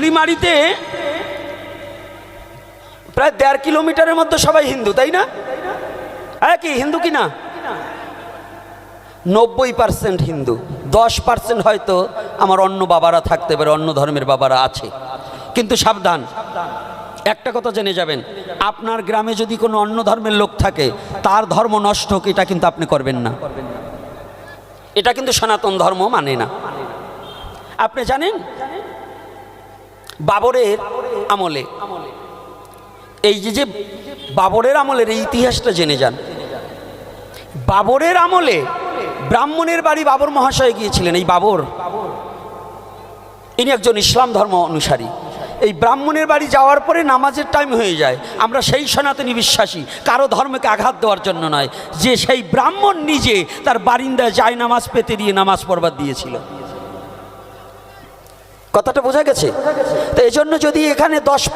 শিউলিমারিতে প্রায় 1.5 কিলোমিটারের মধ্যে সবাই হিন্দু, তাই না? হ্যাঁ, কি হিন্দু কি না? 90% হিন্দু, 10% হয়তো আমার অন্য বাবারা থাকতে পারে, অন্য ধর্মের বাবারা আছে। কিন্তু সাবধান, একটা কথা জেনে যাবেন, আপনার গ্রামে যদি কোনো অন্য ধর্মের লোক থাকে, তার ধর্ম নষ্ট হোক এটা কিন্তু আপনি করবেন না। এটা কিন্তু সনাতন ধর্ম মানে না। আপনি জানেন বাবরের আমলে, এই যে বাবরের আমলের এই ইতিহাসটা জেনে যান। বাবরের আমলে ব্রাহ্মণের বাড়ি বাবর মহাশয় গিয়েছিলেন। এই বাবর ইনি একজন ইসলাম ধর্ম অনুসারী। এই ব্রাহ্মণের বাড়ি যাওয়ার পরে নামাজের টাইম হয়ে যায়। আমরা সেই সনাতনী বিশ্বাসী, কারো ধর্মকে আঘাত দেওয়ার জন্য নয়, যে সেই ব্রাহ্মণ নিজে তার বারিন্দায় যায় নামাজ পেতে দিয়ে নামাজ পড়বার দিয়েছিল। কথাটা বোঝা গেছে? তো এই জন্য যদি এখানে 10